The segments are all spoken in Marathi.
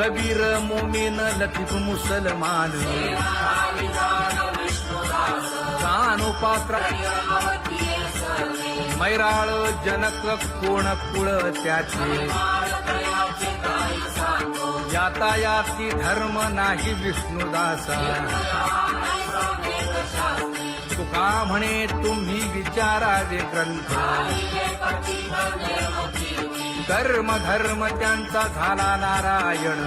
कबीर मोमीन लतीफ मुसलमान कानोपात्र मैराळ जनक कोण कुळ त्याचे यातायाती धर्म नाही विष्णुदासा तुका म्हणे तुम्ही विचारावे ग्रंथ कर्म धर्म त्यांचा झाला नारायण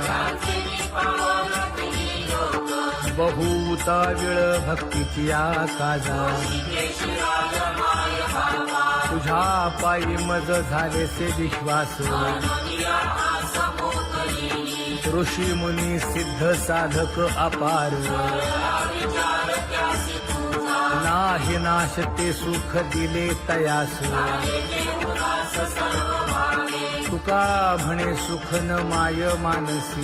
बहुता वेळ भक्तीची आकाजा तुझ्या पायी मज झालेसे विश्वास ऋषी मुनी सिद्ध साधक अपार नाही नाश ते सुख दिले तयास तुका म्हणे सुख न माय मानसी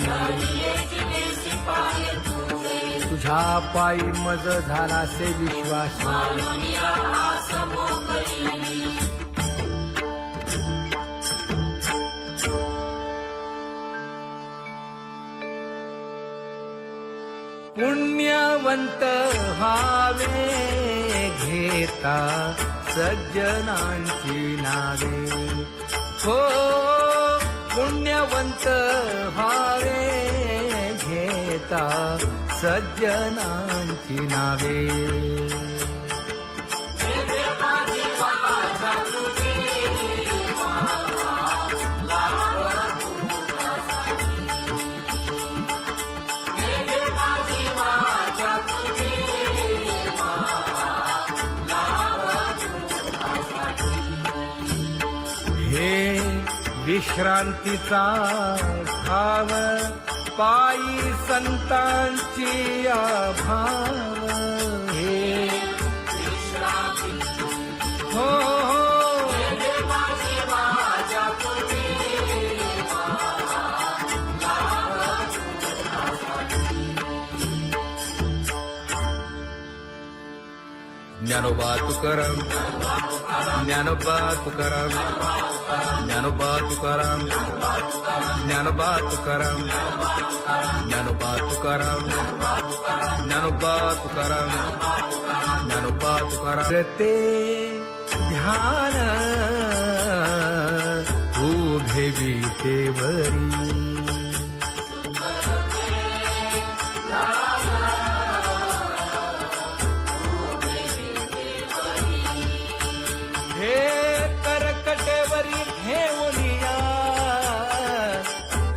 तुझ्या पायी मज झालासे विश्वास पुण्यवंत व्हावे घेता सज्जनांची नावे हो पुण्यवंत व्हावे घेता सज्जनांची नावे हे विश्रांतीचा भाव पायी संतांची अभाव हे हो ज्ञानोबा तुकाराम ज्ञानोबा तुकाराम ज्ञानोबा तुकाराम ज्ञानोबा तुकाराम ज्ञानोबा तुकाराम ज्ञानोबा तुकाराम ज्ञानोबा तुकाराम ते ध्यान उभे विटेवरी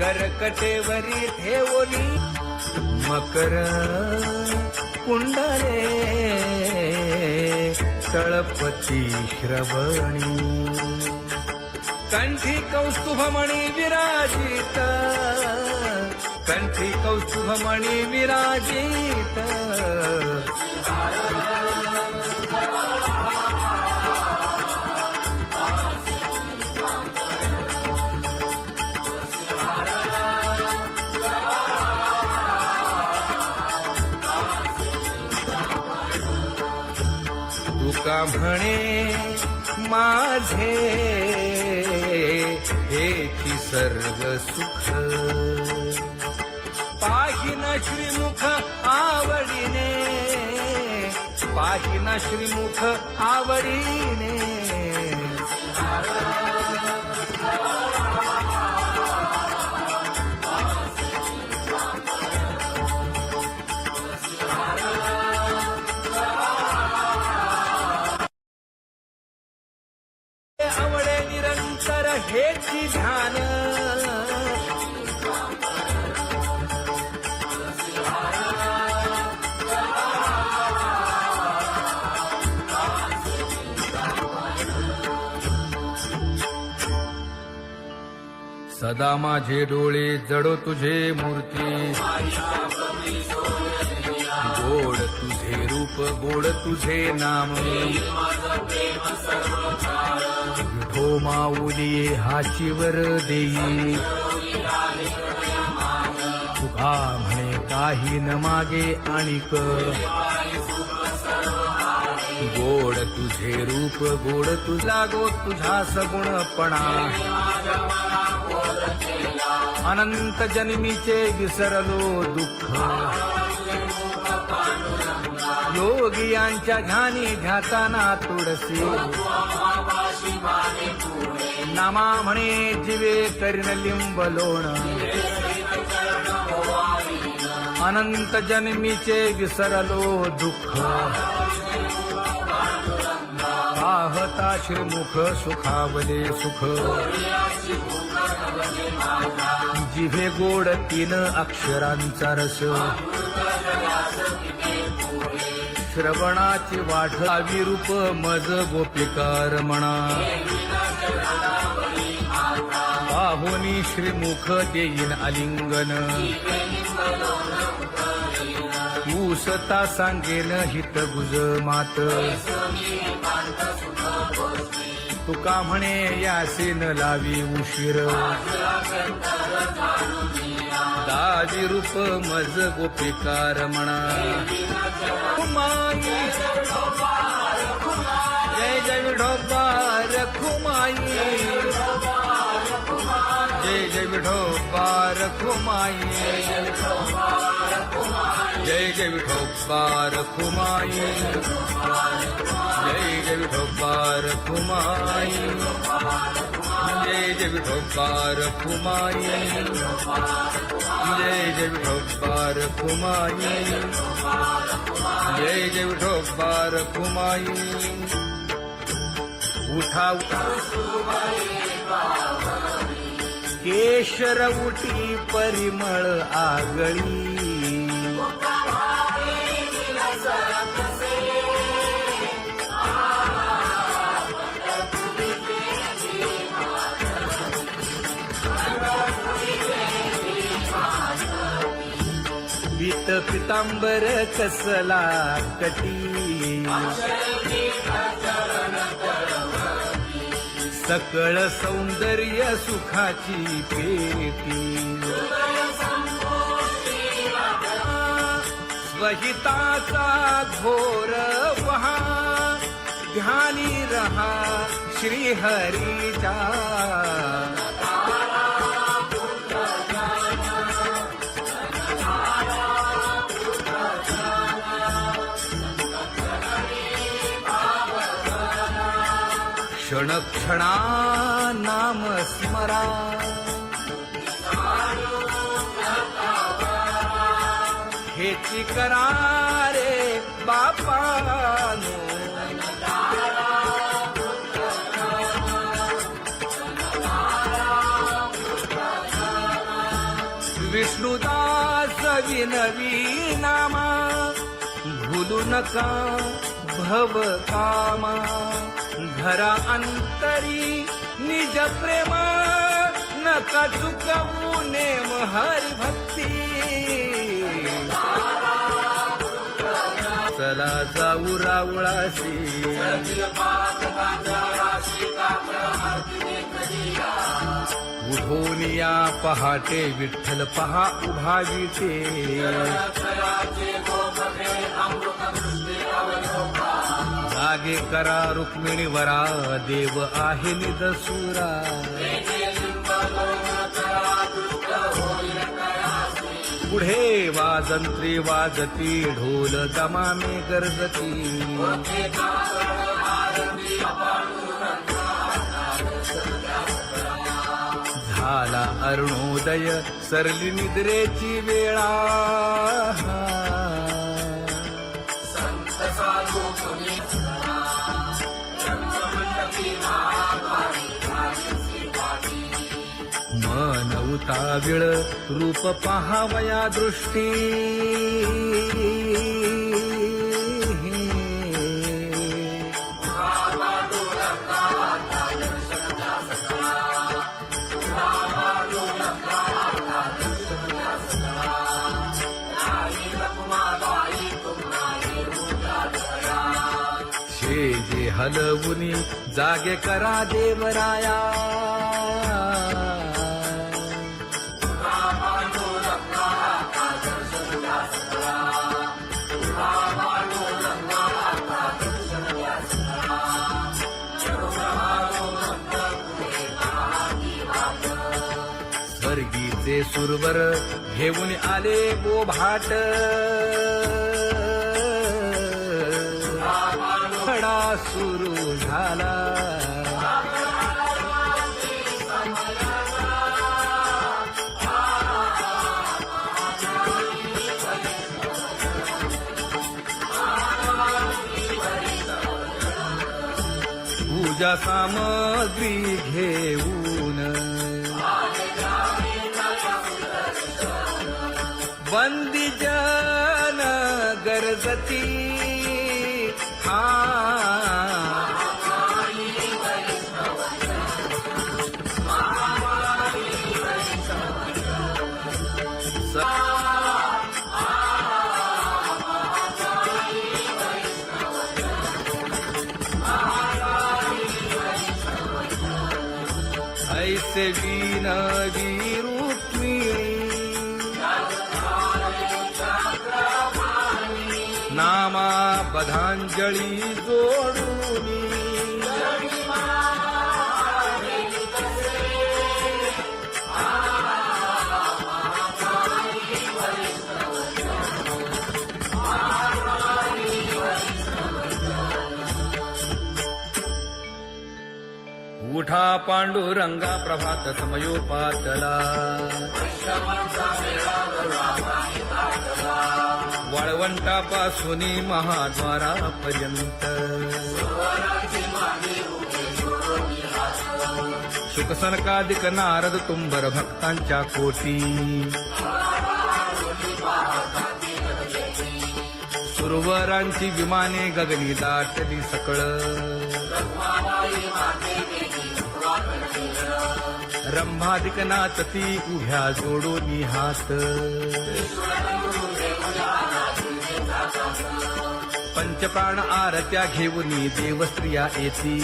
करकटेवरी ठेवली मकर कुंडले तळपती श्रवणी कंठी कौस्तुभमणी विराजित कंठी कौस्तुभमणी विराजित तुका म्हणे माझे हेची सर्व सुख पाहिन श्रीमुख आवडीने पाहिन श्रीमुख आवडीने आवडे निरंतर हेची ध्यान सदा माझे डोळे जडो तुझे मूर्ती गोड तुझे रूप गोड तुझे नाम विठो माऊली हाचीवर देई तुका म्हणे काही न मागे आणिक गोड तुझे रूप गोड तुझा गो तुझा सगुणपणा अनंत जन्मीचे विसरलो दुःख योगियांच्या ध्यानी ध्याताना तुळसी नामा म्हणे जीवे करीन लिंब लोण अनंत जन्मीचे विसरलो दुःख पाहता श्रीमुख सुखावले सुख जिभे गोड 3 अक्षरांचा रस श्रवणाची वाढ विरूप मज गोपिकार म्हणा पाहुनी श्रीमुख देईन आलिंगन ऊसता सांगेन हित गुज मात तुका म्हणे यासीन लावी उशीर दावी रूप मज गोपिकार म्हणा खुमाई जय जय विठोबार खुमाई जय जय विठोबार खुमाई जय जय विठोबार खुमाई जय जय विठोबार खुमाई जय जय विठोबार खुमाई जय जय विठोबार खुमाई जय जय विठोबार खुमाई उठा केशर उठी परिमळ आगळी पीत पितांबर कसला कटी सकळ सौंदर्य सुखाची पेटी स्वहिताचा घोर वहा ध्यानी रहा श्रीहरीचा क्षण क्षणा नाम स्मरा हेची करा रे बापानो विष्णुदास विनवी नामा भूलू नका भव कामा धरा अंतरी निज प्रेमा नका चुकवू नेम हरी भक्ती चला जाऊ रावळाशी उठोनिया पहाटे विठ्ठल पहा उभा विटे जागे करा रुक्मिणी वरा देव आहे निदसुरा पुढे वाजंत्री वाजती ढोल दमामे गरजती झाला अरुणोदय सरली निद्रेची वेळा मन उताविळ रूप पहावया दृष्टी जे हलवुनी जागे करा देवराया स्वर्गी ते सुरवर घेऊन आले बोभाट खडा सुरू झाला पूजा सामग्री घेऊन बंदी जन गरजती ऐसे विनवी रुक्मिणी नामा बधांजळी जोडूनी उठा पांडुरंगा प्रभात समयोपातला वाळवंटापासून महाद्वारापर्यंत शुकसनकादिक नारद तुंबर भक्तांच्या कोटी सुरवरांची विमाने गगनी दाटली सकळ रंभादिक नाचती उभ्या जोडोनी हात पंचप्राण आरत्या घेऊनी देवस्त्रिया येती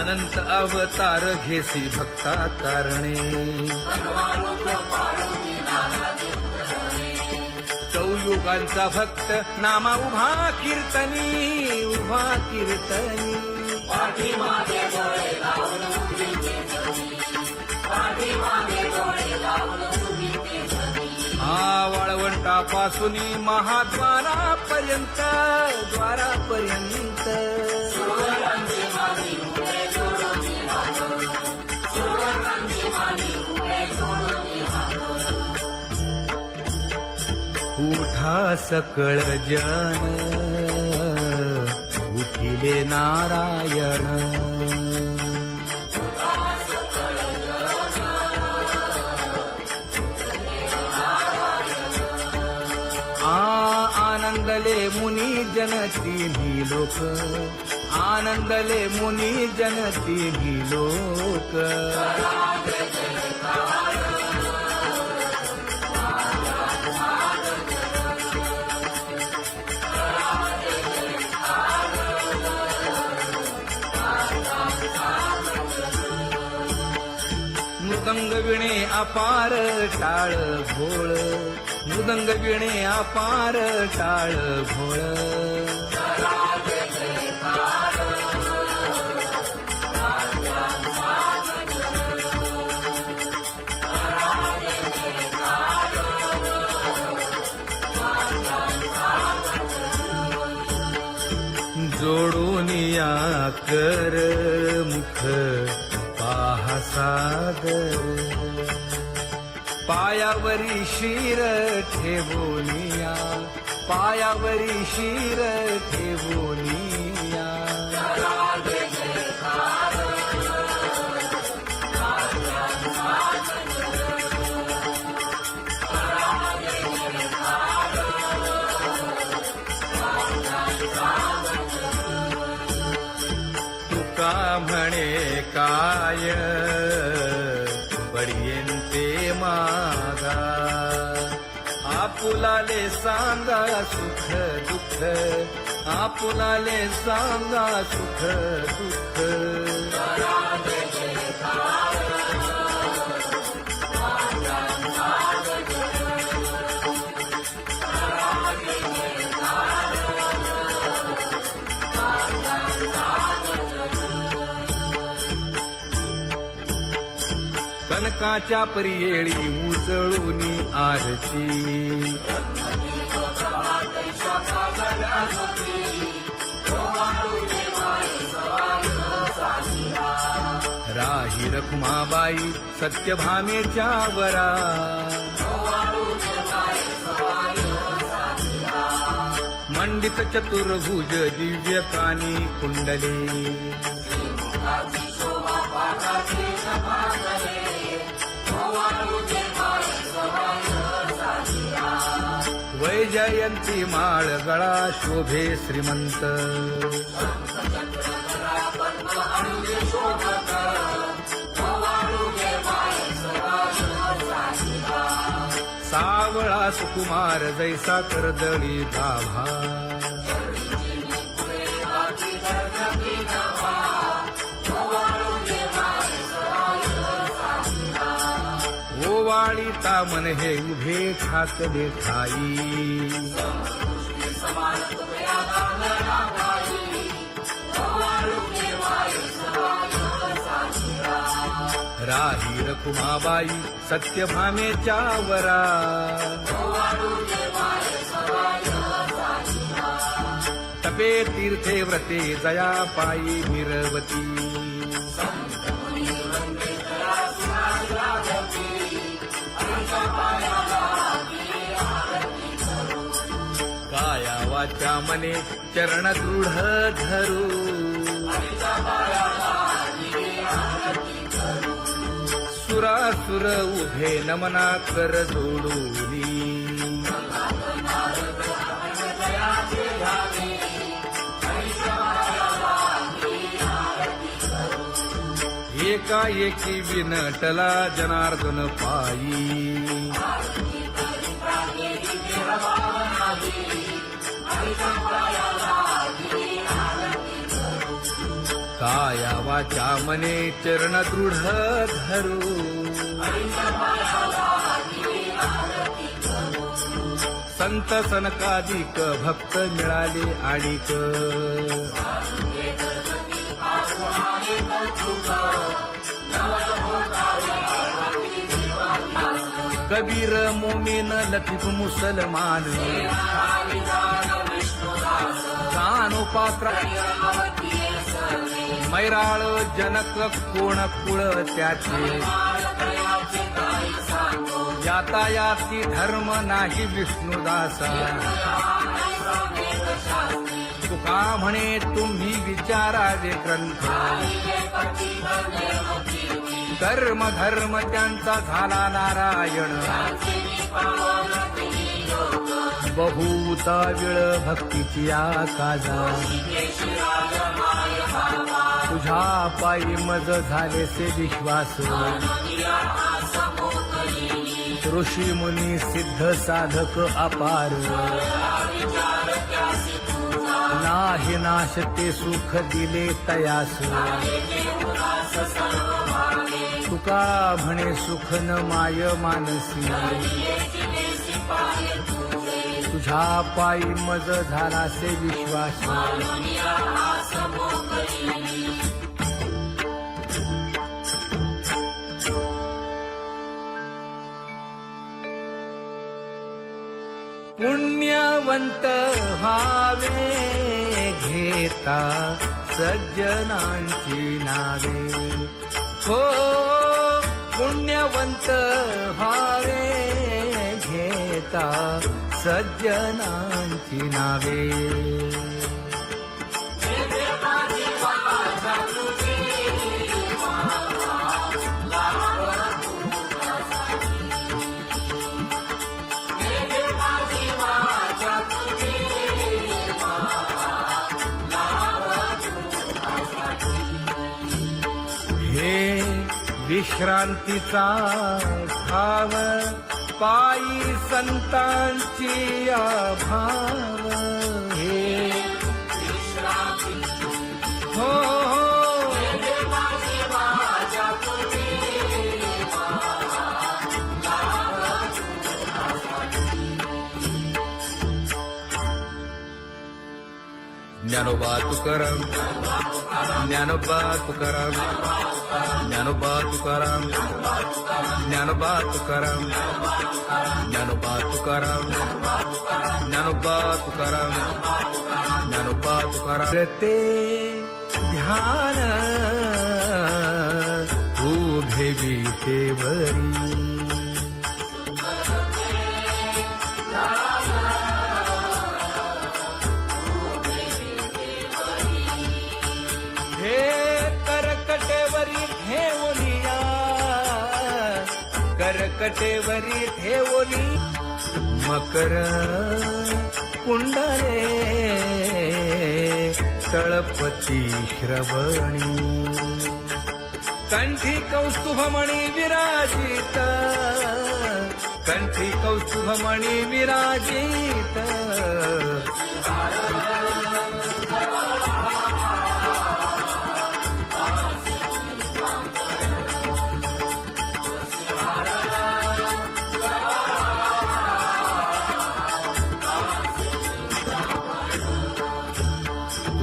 अनंत अवतार घेसी भक्ता तारणे चौयुगांचा भक्त नामा उभा कीर्तनी उभा कीर्तनी वाळवंटापासून महाद्वारापर्यंत द्वारापर्यंत उठा सकळ जन उठिले नारायण आनंदले मुनी जन तिन्ही लोक आनंदले मुनी जन तिन्ही लोक मृदंग विणे अपार टाळ भोळ मृदंग विणे अपार टाळ भोळ जोडूनिया कर मुख पाहा सागर पायावरी शिर ठेवोनिया पायावरी शिर ठेवोनिया तुका म्हणे काय बडियेंते मागा आपुलाले सांगा सुख दुःख आपुलाले सांगा सुख दुःख सनकाच्या परियेळी उजळूनी आरती राही रखुमाबाई सत्यभामेच्या वरा मंडित चतुर्भुज दिव्य कानी कुंडले वैजयंती माळ गळा शोभे श्रीमंत सावळा सुकुमार जैसा कर्दळी गाभा ओवाळी तामन हे उभे ठाकले ठाई राही रखुमाबाई सत्यभामेच्या वरा तपे तीर्थे व्रते जया पायी मिरवती काया वाचा मने चरण दृढ धरू सुरासुर उभे नमना कर जोडूनी एकाएकी विनटला जनार्दन पायी काया वाचा मने चरण दृढ धरू संत सनकादिक भक्त मिळाले आणिक कबीर मोमीन लतीफ मुसलमान कानोपात्र मैराळ जनक कोण कुळ त्याचे यातायाती धर्म नाही विष्णुदासा तुका म्हणे तुम्ही विचारावे ग्रंथ कर्म धर्म त्यांचा झाला नारायण बहुता वेळ भक्तीची आकाजा तुझ्या पायी मज झाले से विश्वास ऋषी मुनी सिद्ध साधक अपार नाही नाश ते सुख दिले तयास तुका म्हणे सुख न माय मानसी तुझ्या पायी मज झाला से विश्वास पुण्यवंत व्हावे घेता सज्जनांची नावे हो पुण्यवंत व्हावे घेता सज्जनांची नावे विश्रांतीचा ठाव पायी संतांची भाव हे हो ज्ञानोबा तुकाराम, ज्ञानोबा तुकाराम, ज्ञानोबा तुकाराम, ज्ञानोबा तुकाराम, ज्ञानोबा तुकाराम, ज्ञानोबा तुकाराम, ज्ञानोबा तुकाराम. ते ध्यान उभे विटेवरी, हे करकटेवरी ठेवलिया, करकटेवरी ठेवली मकर कुंडले तळपती श्रवणी, कंठी कौस्तुभमणी विराजित, कंठी कौस्तुभमणी विराजित.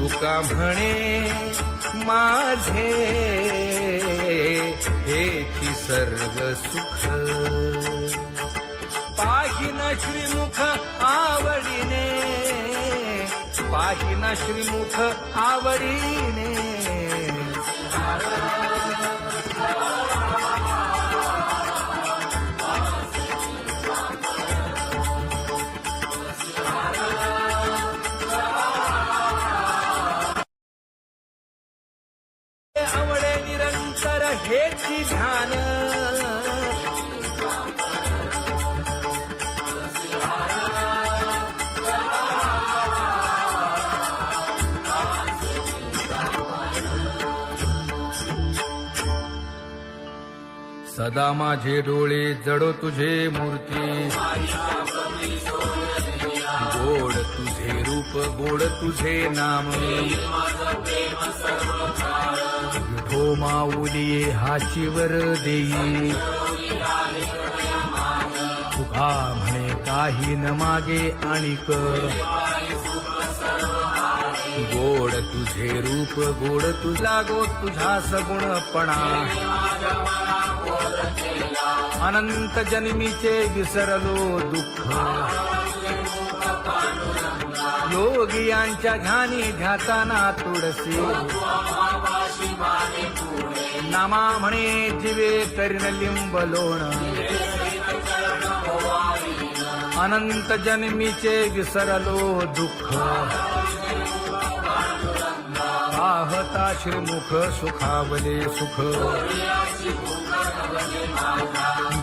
तुका म्हणे माझे हेची सर्व सुख, पाहिना श्रीमुख आवडीने, पाहिना श्रीमुख आवडीने. आवडे निरंतर हेची ध्यान, सदा माझे डोळे जडो तुझे मूर्ती, गोड तुझे रूप गोड तुझे नाम. विठो माऊलिये हाचीवर देई, तुका म्हणे काही न मागे आणिक. गोड तुझे रूप गोड तुझा गो तुझा सगुणपणा, अनंत जन्मीचे विसरलो दुःख. योगियांच्या ध्यानी ध्याताना तुळसी, नामा म्हणे जीवे करीन लिंबलोण. अनंत जन्मीचे विसरलो दुःख, पाहता श्रीमुख सुखावले सुख.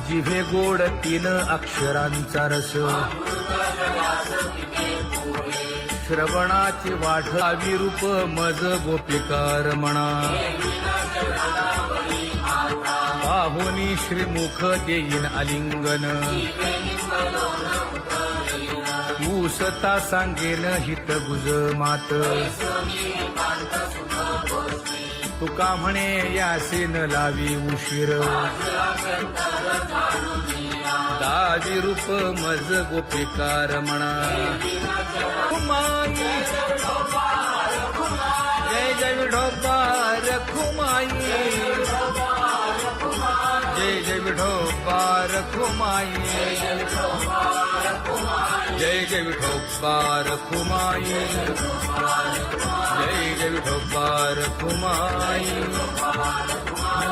जिभे गोड 3 अक्षरांचा रस, श्रवणाची वाट विरूप मज गोपिकार म्हणा. पाहुनी श्रीमुख देईन आलिंगन, ऊसता सांगेन हित गुज मात. तुका म्हणे यासे न लावी उशीर, दावी रूप मज गोपिकार म्हणा. खुमाई जय जय विठोबा रखुमाई, जय जय विठोबा रखुमाई, जय जय विठोबा रखुमाई, जय जय विठोबा रखुमाई,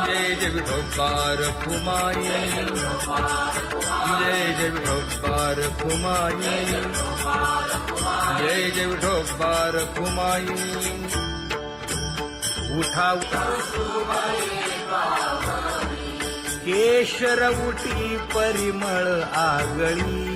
जय जय विठोबा रखुमाई, जय जय विठोबा रखुमाई, जय जय विठोबा रखुमाई. उठा केशर उटी परिमळ आगळी,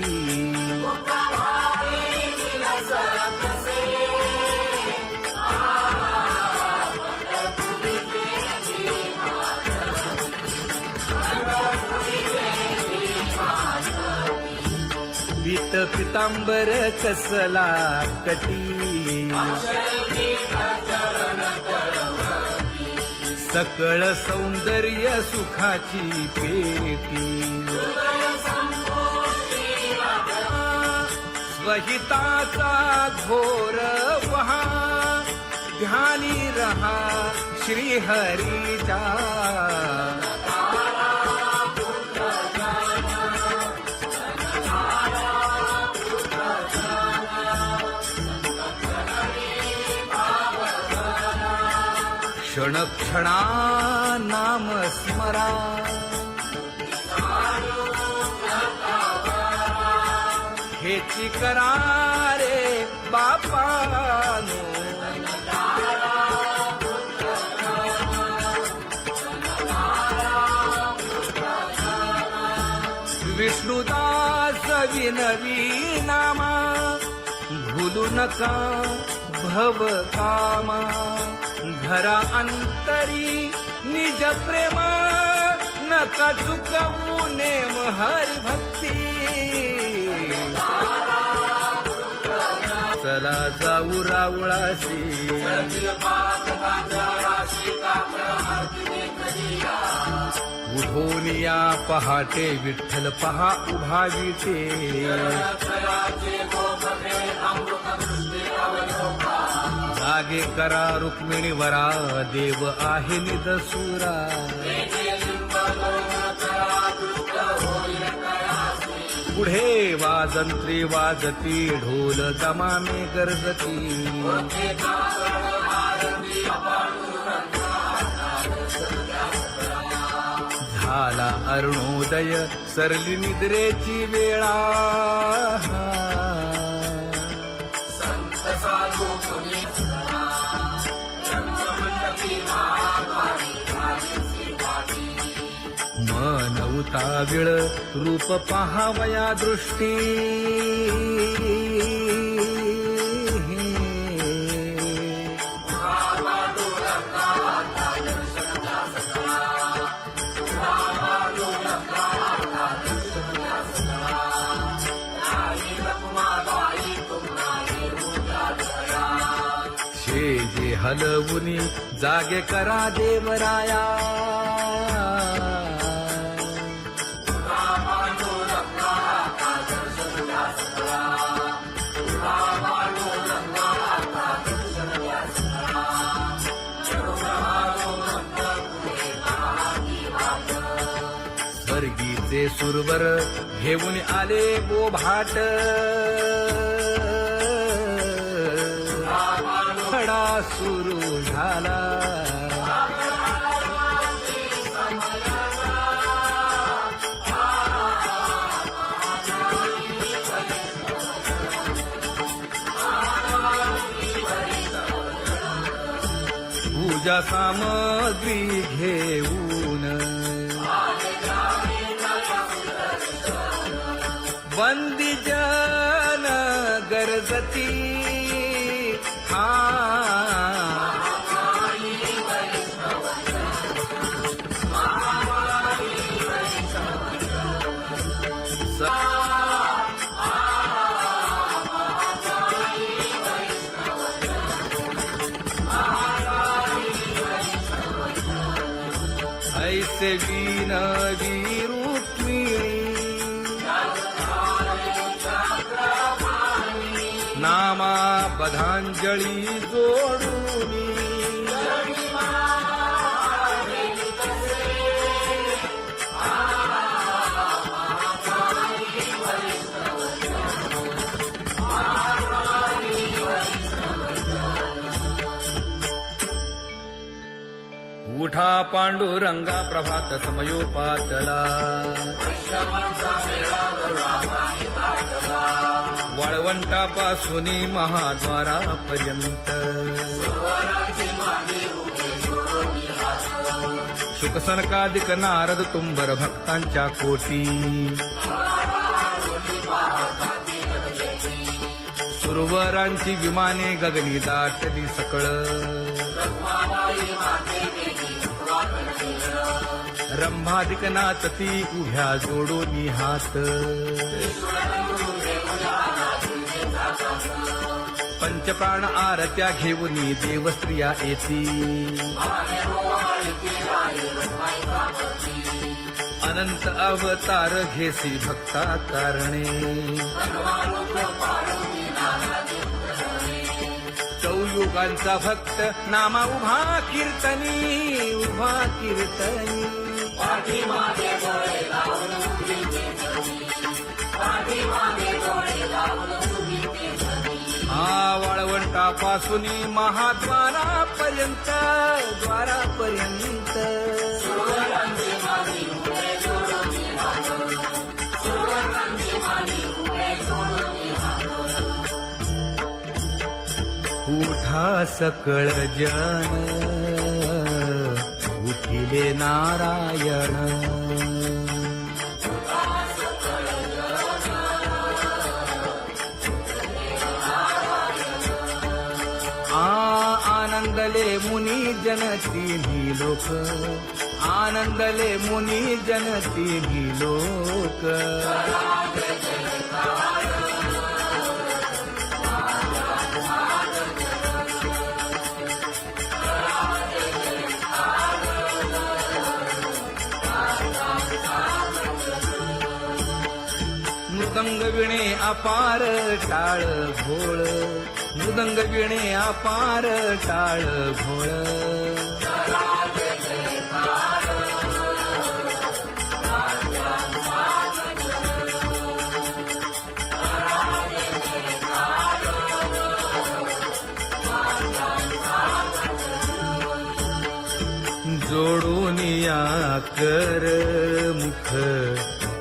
पीत पितांबर कसला कटी, सकळ सौंदर्य सुखाची पेटी. स्वहिताचा घोर वहा ध्यानी रहा श्री हरीचा. क्षण क्षणा नाम स्मरा. हेची करा रे बापानो. विष्णुदास विनवी नामा. भूलू नका भव कामा. धरा अंतरी निज प्रेम. नका चुकवू नेम हरी भक्ती. चला जाऊ रावळाशी. उठून या पहाटे विठ्ठल पहा उभा विटे. जागे करा रुक्मिणी वरा. देव आहे निदसुरा. पुढे वाजंत्री वाजती. ढोल दमामे गरजती. झाला अरुणोदय सरली निद्रेची वेळा. मन उताविळ रूप पहावया दृष्टी. शेजे हलवुनी जागे करा देवराया. स्वर्गीचे सुरवर घेऊन आले गोभाट. खडा सुरू झाला. पूजा सामग्री घेऊन. बंदी जन गरजती. ऐसे विनवी रुक्मिणी. नामा बधांजळी जोडूनी. उठा पांडुरंगा प्रभात समयोपातला. वाळवंटापासून महाद्वारापर्यंत. शुकसनकादिक नारद तुंबर भक्तांच्या कोटी. सुरवरांची विमाने गगनी दाटली सकळ. रंभादिक नाचती उभ्या जोडोनी हात. पंचप्राण आरत्या घेऊनी देवस्त्रिया येती. अनंत अवतार घेसी भक्ता कारणे. चौयो योगांचा भक्त नामा उभा कीर्तनी उभा कीर्तनी पाठीमागे डोळे लावून उभी कीर्तनी पाठीमागे डोळे लावून उभी कीर्तनी वाळवंटापासून महाद्वारापर्यंत द्वारापर्यंत सुवर्णांची मानी उभे जोडून हात सुवर्णांची मानी उभे जोडून हात उठा सकळ जन उठिले नारायण आनंदले मुनी जन तिन्ही लोक आनंदले मुनी जन तिन्ही लोक मृदंग विणे अपार टाळ भोळ मृदंग विणे अपार टाळ भोळ जोडून या कर मुख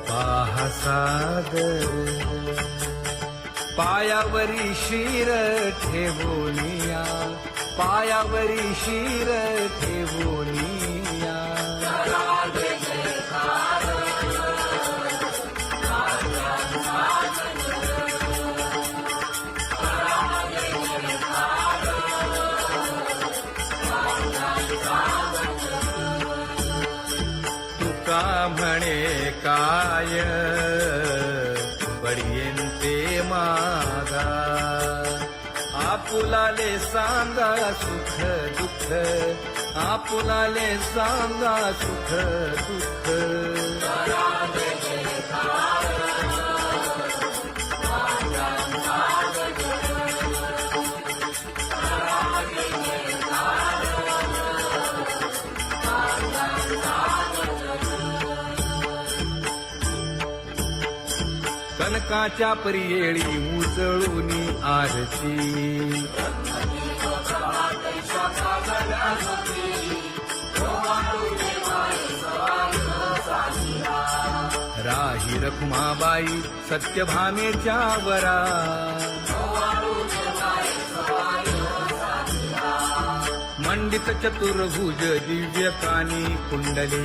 पाहा सागर पायावरी शिर ठेवोनिया पायावरी शिर ठेवोनिया तुका म्हणे काय बडियेंते मागा आपुलाले सांगा सुख दुःख आपुलाले सांगा सुख दुःख कनकाच्या परियेळी उजळून आरती राही रखुमाबाई सत्यभामेच्या वरा मंडित चतुर्भुज दिव्य कानी कुंडले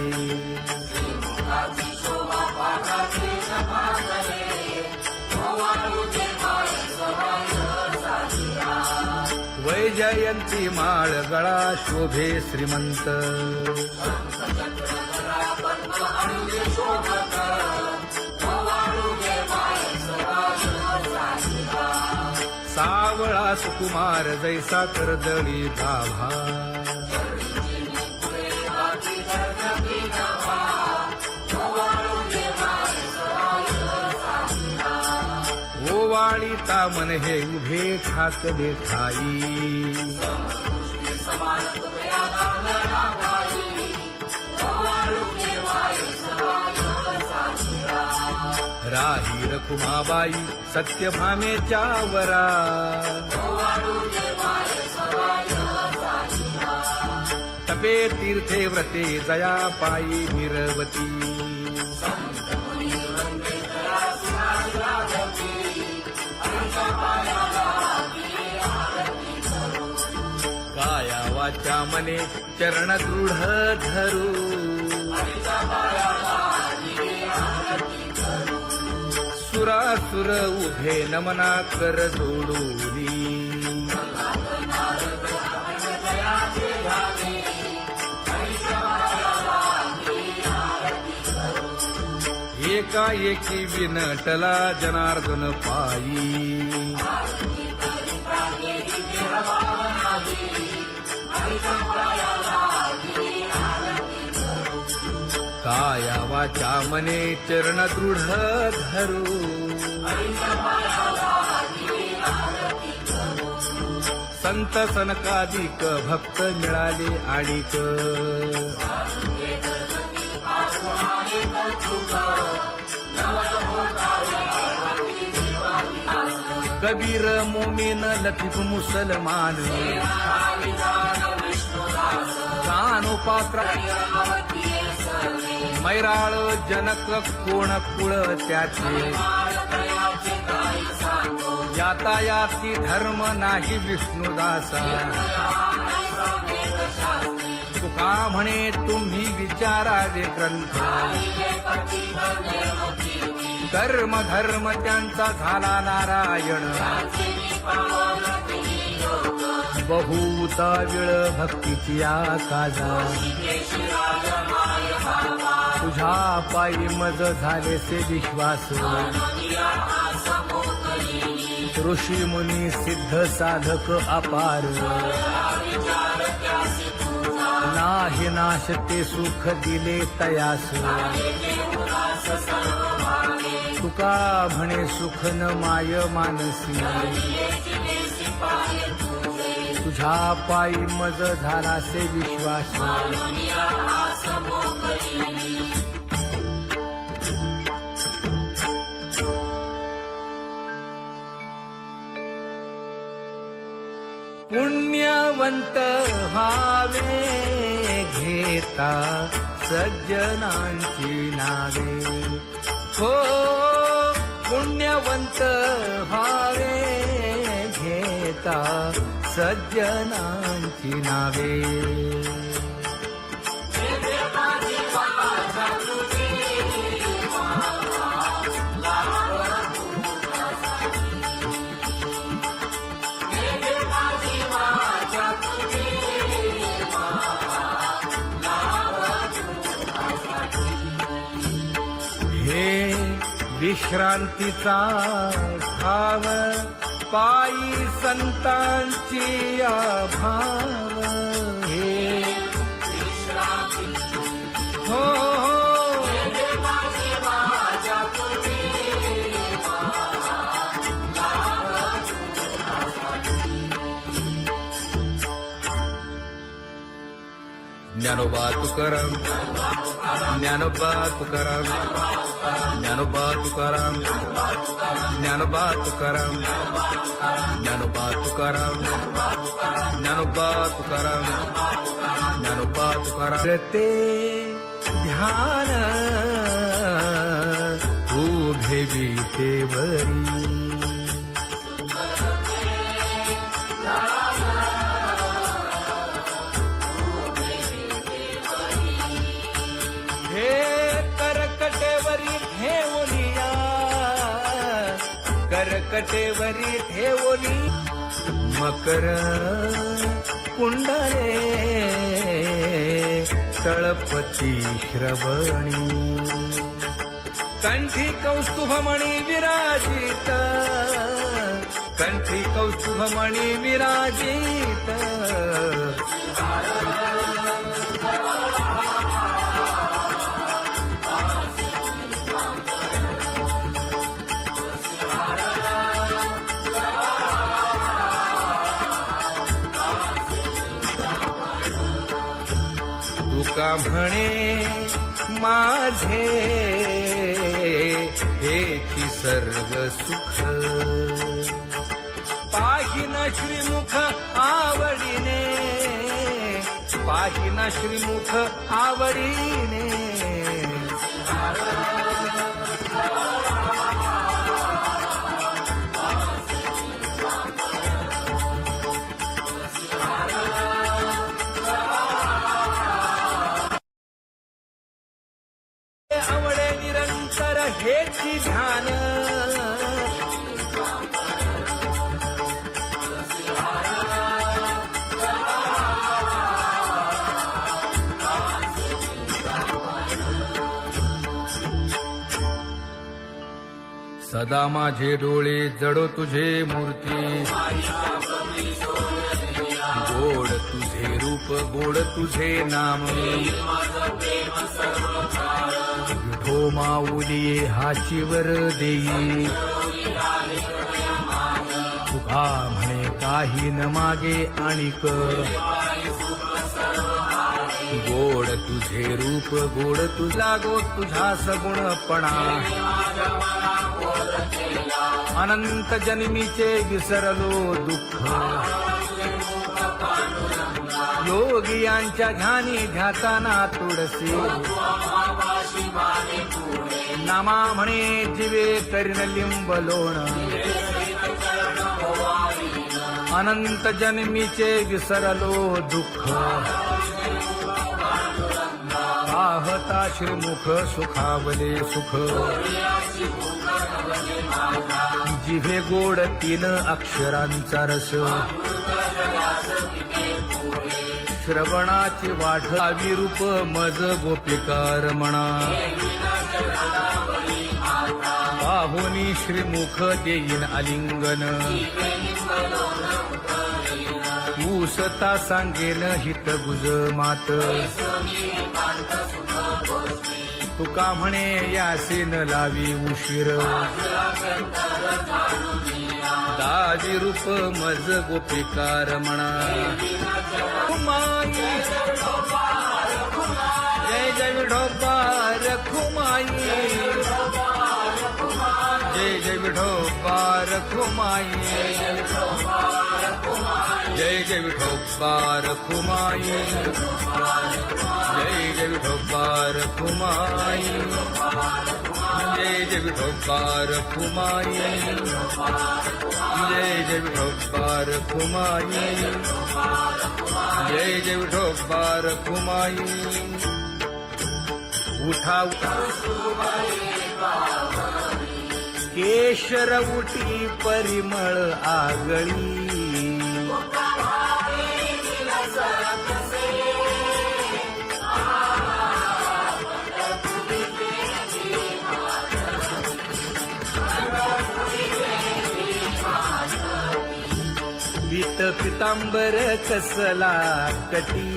वैजयंती माळ गळा शोभे श्रीमंत सावळा सुकुमार जैसा कर्दळी गाभा ओवाळीता मन हे उभे ठाकले ठाई राही रखुमाबाई सत्यभामेच्या वरा तपे तीर्थे व्रते जया पायी निरवती काया वाचा मने चरण दृढ धरू सुरासुर उभे नमना कर जोडूनी एकाएकी विनटला जनार्दन पायी काया वाचा मने चरण दृढ धरू संत सनकादिक भक्त मिळाले आणिक कबीर मोमीन लतीफ मुसलमान कानोपात्र मैराळ जनक कोण कुळ त्याचे यातायाती धर्म नाही विष्णुदासा तुका म्हणे तुम्ही विचारावे ग्रंथ कर्म धर्म त्यांचा झाला नारायण बहुता वेळ भक्तीची आकाजा तुझ्या पायी मज झाले से विश्वास ऋषी मुनी सिद्ध साधक अपार नाही नाश ते सुख दिले तयास तुका म्हणे सुख न माय मानसी तुझ्या पायी मज झाला से विश्वास पुण्यवंत व्हावे घेता सज्जनांची नावे हो पुण्यवंत व्हावे घेता सज्जनांची नावे हे विश्रांतीचा ठाव पायी संतांची भाव हे हो ज्ञानोबा तुकाराम ज्ञानोबा तुकाराम ज्ञानोबा तुकाराम ज्ञानोबा तुकाराम ज्ञानोबा तुकाराम ज्ञानोबा तुकाराम ज्ञानोबा तुकाराम ते ध्यान उभे विटेवरी करकटेवरी ठेवली मकर कुंडले तळपती श्रवणी कंठी कौस्तुभमणी विराजित कंठी कौस्तुभमणी विराजित तुका म्हणे माझे हेची सर्व सुख पाहिना श्रीमुख आवडीने पाहिना श्रीमुख आवडीने आवडे निरंतर हेची ध्यान सदा माझे डोळे जडो तुझे मूर्ती गोड तुझे रूप गोड तुझे नाम विठो माऊली हाचीवर देई तुका म्हणे काही न मागे आणिक गोड तुझे रूप गोड तुझा गो तुझा सगुणपणा अनंत जन्मीचे विसरलो दुःख योगियांच्या ध्यानी ध्याताना तुळसी नामा म्हणे जीवे करीन लिंब लोण अनंत जन्मीचे विसरलो दुःख पाहता श्रीमुख सुखावले सुख जिभे गोड 3 अक्षरांचा रस श्रवणाची वाट विरूप मज गोपिकार म्हणा पाहुनी श्रीमुख देईन आलिंगन ऊसता सांगेन हित गुज मात तुका म्हणे यासीन लावी उशीर दाजी रूप मज गोपिकार म्हणा खुमाई जय जय विठोबार खुमाई जय जय विठोबार खुमाई जय जय विठोबार खुमाई जय जय विठोबार खुमाई जय जय विठोबार खुमाई जय जय विठोबार खुमाई जय जय विठोबार खुमाई उठा केशर उठी परिमळ आगळी पीत पितांबर कसला कटी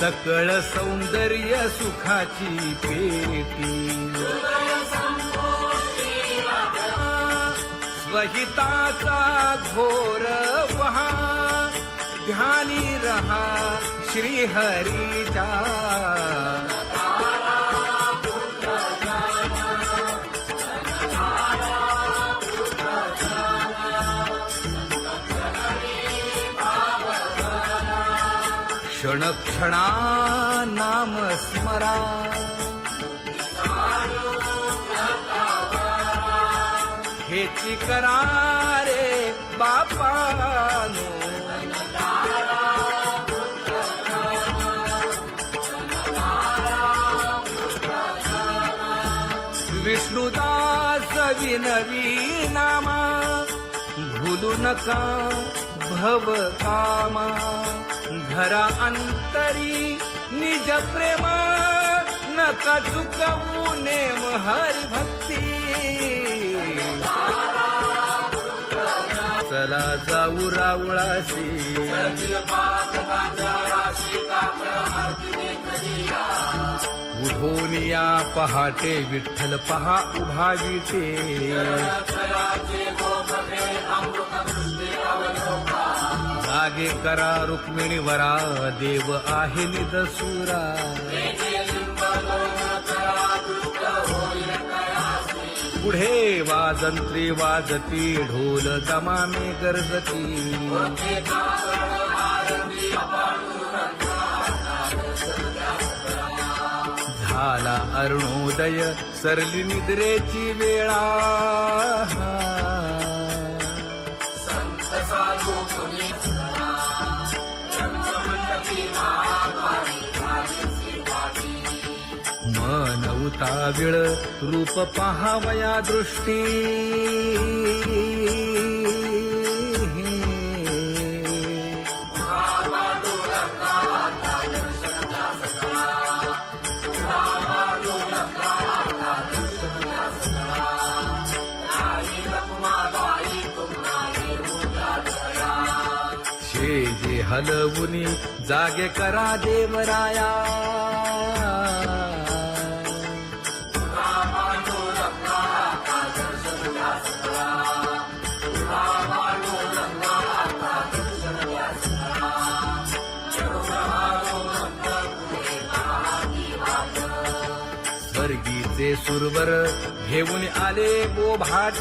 सकळ सौंदर्य सुखाची पेटी स्वहिताचा घोर वहा ध्यानी रहा श्रीहरीचा क्षण क्षणा नाम स्मरा हेची करा रे बापानो विष्णुदास विनवी नामा भूलू नका भव कामा घरा अंतरी निज प्रेम नका चुकवू नेम हरी भक्ती चला जाऊ रावळाशी उठून या पहाटे विठ्ठल पहा उभा विटे जागे करा रुक्मिणी वरा देव आहे निदसुरा पुढे वाजंत्री वाजती ढोल दमामे गरजती झाला अरुणोदय सरली निद्रेची वेळा मन उताविळ रूप पहावया दृष्टी शेजे हलवुनी जागे करा देवराया वर्गीचे सुरवर घेऊन आले बोभाट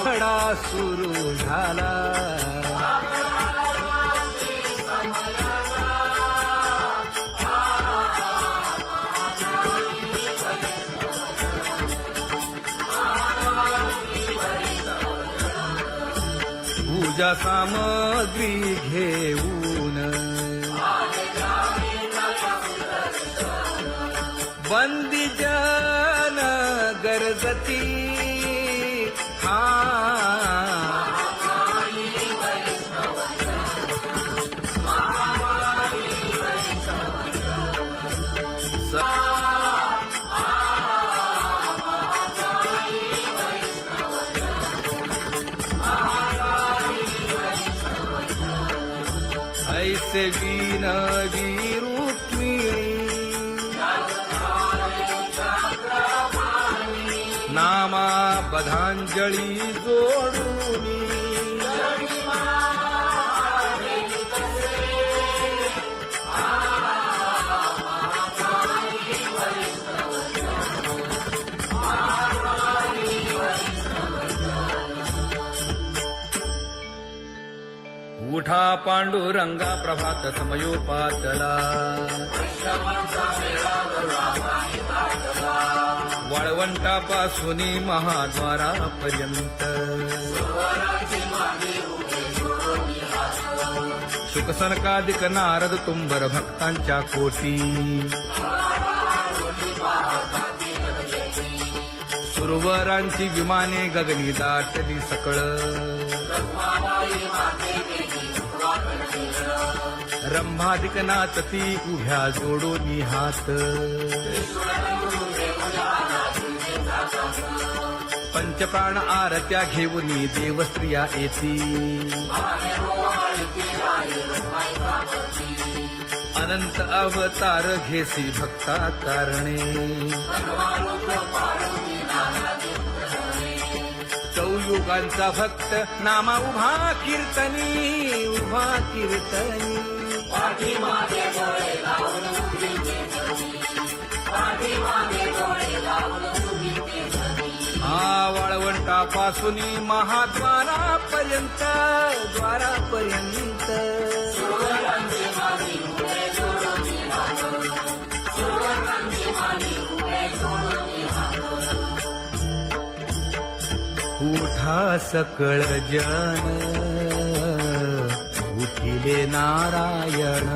खडा सुरू झाला पूजा सामग्री घेऊन बंदी जन गरजती ऐसे विनवी रुक्मिणी नामा बधांजळी जोडूनी उठा पांडुरंगा प्रभात समयोपातला वाळवंटापासून महाद्वारापर्यंत शुकसनकादिक नारद तुंबर भक्तांच्या कोटी सुरवरांची विमाने गगनी दाटली सकळ रंभादिक नाचती उभ्या जोडोनी हात पंचप्राण आरत्या घेऊनी देवस्त्रिया येती अनंत अवतार घेसी भक्ता कारणे चौयुगांचा भक्त नामा उभा कीर्तनी उभा कीर्तनी पाठीमागे डोळे लावून उभी केसरी, पाठीमागे डोळे लावून उभी केसरी. वाळवंटापासून महाद्वारापर्यंत द्वारापर्यंत सुरवरांची मागे उभे जोडून हात, सुरवरांची मागे उभे जोडून हात. उठा सकळ जन उठिले नारायण